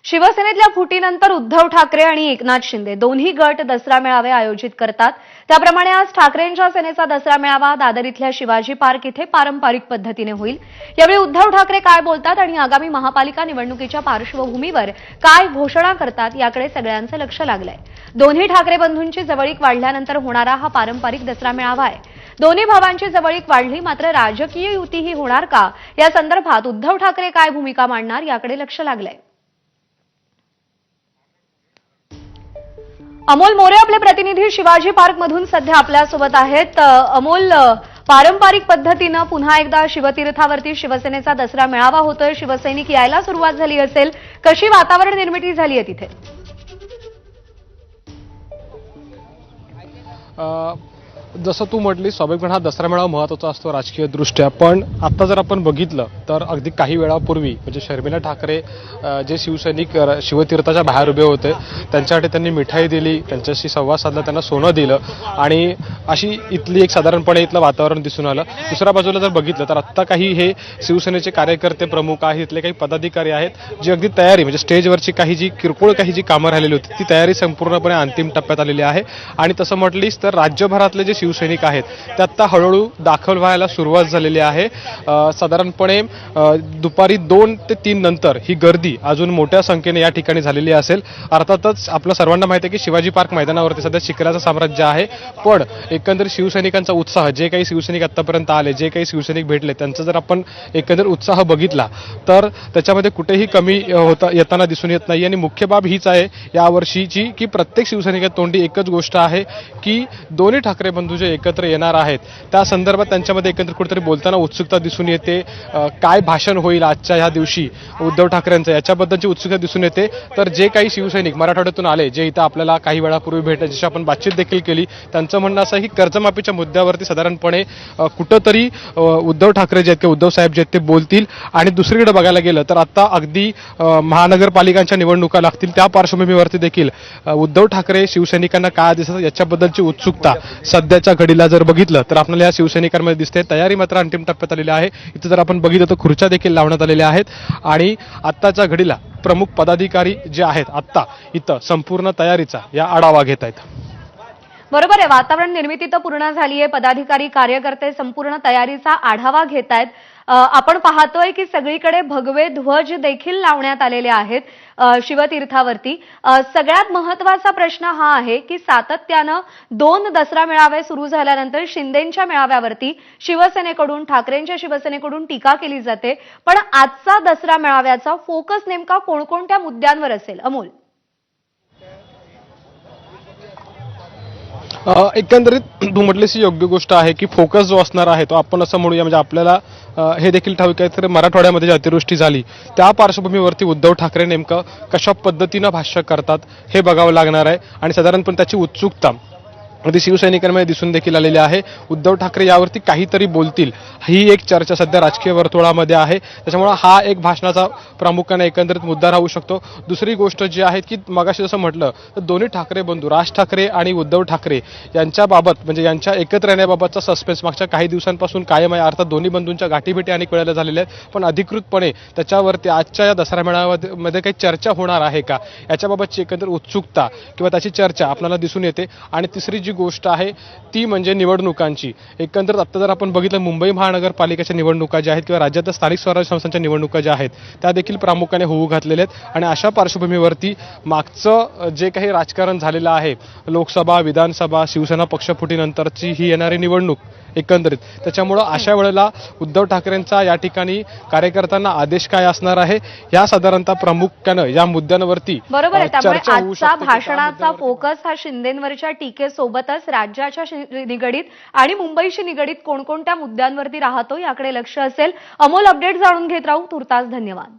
शिवसेनेतल्या फुटीनंतर उद्धव ठाकरे आणि एकनाथ शिंदे दोन्ही गट दसरा मेळावे आयोजित करतात। त्याप्रमाणे आज ठाकरेंच्या सेनेचा दसरा मेळावा दादर इथल्या शिवाजी पार्क इथे पारंपरिक पद्धतीने होईल। यावेळी उद्धव ठाकरे काय बोलतात आणि आगामी महापालिका निवडणुकीच्या पार्श्वभूमीवर काय घोषणा करतात याकडे सगळ्यांचं लक्ष लागलंय। दोन्ही ठाकरे बंधूंची जवळीक वाढल्यानंतर होणारा हा पारंपरिक दसरा मेळावा आहे। दोन्ही भावांची जवळीक वाढली मात्र राजकीय युतीही होणार का या संदर्भात उद्धव ठाकरे काय भूमिका मांडणार याकडे लक्ष लागलंय। अमोल मोरे आपले प्रतिनिधी शिवाजी पार्क मधून सध्या आपल्यासोबत आहेत। अमोल, पारंपरिक पद्धतीने पुन्हा एकदा शिवतीर्थावरती शिवसेनेचा दसरा मेळावा होतोय, शिवसैनिक यायला सुरुवात झाली असेल, कशी वातावरण निर्मिती झाली आहे तिथे? जसं तू म्हटली स्वाभाविकपणे हा दसरा मेळावा महत्त्वाचा असतो राजकीय दृष्ट्या, पण आता जर आपण बघितलं तर अगदी काही वेळापूर्वी म्हणजे शर्मिला ठाकरे जे शिवसैनिक शिवतीर्थाच्या बाहेर उभे होते त्यांच्यासाठी त्यांनी मिठाई दिली, त्यांच्याशी संवाद साधला, त्यांना सोनं दिलं आणि अशी इथली एक साधारणपणे इथलं वातावरण दिसून आलं। दुसऱ्या बाजूला जर बघितलं तर आत्ता काही हे शिवसेनेचे कार्यकर्ते प्रमुख आहेत, इथले काही पदाधिकारी आहेत जी अगदी तयारी म्हणजे स्टेजवरची काही जी किरकोळ काही जी कामं राहिलेली होती ती तयारी संपूर्णपणे अंतिम टप्प्यात आलेली आहे। आणि तसं म्हटलीस तर राज्यभरातले जे शिवसैनिक आहेत ते आता हळूहळू दाखल व्हायला सुरुवात झालेली आहे। साधारणपणे दुपारी 2 ते 3 नंतर ही गर्दी अजून मोठ्या संख्येने या ठिकाणी झालेली असेल। अर्थातच आपल्या सर्वांना माहिती आहे की शिवाजी पार्क मैदानावरती सध्या शिखराचं साम्राज्य आहे, पण एकंदरीत शिवसैनिकांचा उत्साह, जे काही शिवसैनिक आतापर्यंत आले, जे काही शिवसैनिक भेटले त्यांचा जर आपण एकंदरीत उत्साह बघितला तर त्याच्यामध्ये कुठेही कमी येताना दिसून येत नाही। आणि मुख्य बाब हीच आहे यावर्षीची की प्रत्येक शिवसैनिकाच्या तोंडी एकच गोष्ट आहे की दोन्ही ठाकरे बंधू जे एकत्र येणार आहेत त्या संदर्भात त्यांच्यामध्ये एकत्रित कुठेतरी बोलताना उत्सुकता दिसून येते। काय भाषण होईल आजच्या ह्या दिवशी उद्धव ठाकरेंचं याच्याबद्दलची उत्सुकता दिसून येते। तर जे काही शिवसैनिक मराठवाड्यातून आले, जे इथं आपल्याला काही वेळापूर्वी भेटले, जशी आपण बातचीत देखील केली, त्यांचं म्हणणं असं आहे की कर्जमाफीच्या मुद्द्यावरती साधारणपणे कुठंतरी उद्धव ठाकरे जे आहेत किंवा उद्धव साहेब जे आहेत ते बोलतील। आणि दुसरीकडे बघायला गेलं तर आता अगदी महानगरपालिकांच्या निवडणुका लागतील त्या पार्श्वभूमीवरती देखील उद्धव ठाकरे शिवसैनिकांना काय दिसतात याच्याबद्दलची उत्सुकता सध्याच्या घडीला जर बघितलं तर आपल्याला या शिवसैनिकांमध्ये दिसते। तयारी मात्र अंतिम टप्प्यात आलेली आहे। इथे जर आपण बघितलं तर खुर्च्या देखील लावण्यात आलेल्या आहेत आणि आत्ताच्या घडीला प्रमुख पदाधिकारी जे आहेत आत्ता इथं संपूर्ण तयारीचा या आढावा घेत आहेत। बरोबर आहे, वातावरण निर्मिती तर पूर्ण झाली आहे, पदाधिकारी कार्यकर्ते संपूर्ण तयारीचा आढावा घेत आहेत। आपण पाहतोय की सगळीकडे भगवे ध्वज देखील लावण्यात आलेले आहेत शिवतीर्थावरती। सगळ्यात महत्त्वाचा प्रश्न हा आहे की सातत्यानं 2 दसरा मेळावे सुरू झाल्यानंतर शिंदेंच्या मेळाव्यावरती शिवसेनेकडून, ठाकरेंच्या शिवसेनेकडून टीका केली जाते, पण आजचा दसरा मेळाव्याचा फोकस नेमका कोणकोणत्या मुद्द्यांवर असेल अमोल? एकंदरीत तू म्हटलीस योग्य गोष्ट आहे की फोकस जो असणार आहे तो आपण असं म्हणूया, म्हणजे आपल्याला हे देखील ठाऊक आहे तर मराठवाड्यामध्ये जी अतिवृष्टी झाली त्या पार्श्वभूमीवरती उद्धव ठाकरे नेमकं कशा पद्धतीनं भाष्य करतात हे बघावं लागणार आहे। आणि साधारणपणे त्याची उत्सुकता अगदी शिवसैनिकांमध्ये दिसून देखील आलेली आहे। उद्धव ठाकरे यावरती काहीतरी बोलतील ही एक चर्चा सध्या राजकीय वर्तुळामध्ये आहे, त्याच्यामुळे हा एक भाषणाचा प्रामुख्याने एकंदरीत मुद्दा राहू शकतो। दुसरी गोष्ट जी आहे की मगाशी जसं म्हटलं तर दोन्ही ठाकरे बंधू राज ठाकरे आणि उद्धव ठाकरे यांच्याबाबत म्हणजे यांच्या एकत्र येण्याबाबतचा सस्पेन्स मागच्या काही दिवसांपासून कायम आहे। अर्थात दोन्ही बंधूंच्या गाठीभेटी अनेक वेळेला झालेल्या आहेत, पण अधिकृतपणे त्याच्यावरती आजच्या या दसरा मेळाव्यामध्ये काही चर्चा होणार आहे का याच्याबाबतची एकंदरीत उत्सुकता किंवा त्याची चर्चा आपल्याला दिसून येते। आणि तिसरी जी गोष्ट आहे ती म्हणजे निवडणुकांची। एकंदरीत आता जर आपण बघितलं मुंबई महानगरपालिकेच्या निवडणुका ज्या आहेत किंवा राज्यातल्या स्थानिक स्वराज्य संस्थांच्या निवडणुका ज्या आहेत त्या देखील प्रामुख्याने होऊ घातलेल्या आहेत। आणि अशा पार्श्वभूमीवरती मागचं जे काही राजकारण झालेलं आहे, लोकसभा, विधानसभा, शिवसेना पक्षफुटीनंतरची ही येणारी निवडणूक एकंदरीत, त्याच्यामुळं अशा वेळेला उद्धव ठाकरेंचा या ठिकाणी कार्यकर्त्यांना आदेश काय असणार आहे या साधारणतः प्रामुख्यानं या मुद्द्यांवरती बरोबर आहे। त्यामुळे आजचा भाषणाचा फोकस हा शिंदेंवरच्या टीकेसोबतच राज्याच्या निगडीत आणि मुंबईशी निगडीत कोणकोणत्या मुद्द्यांवरती राहतो याकडे लक्ष असेल। अमोल, अपडेट जाणून घेत राहू, तुर्तास धन्यवाद।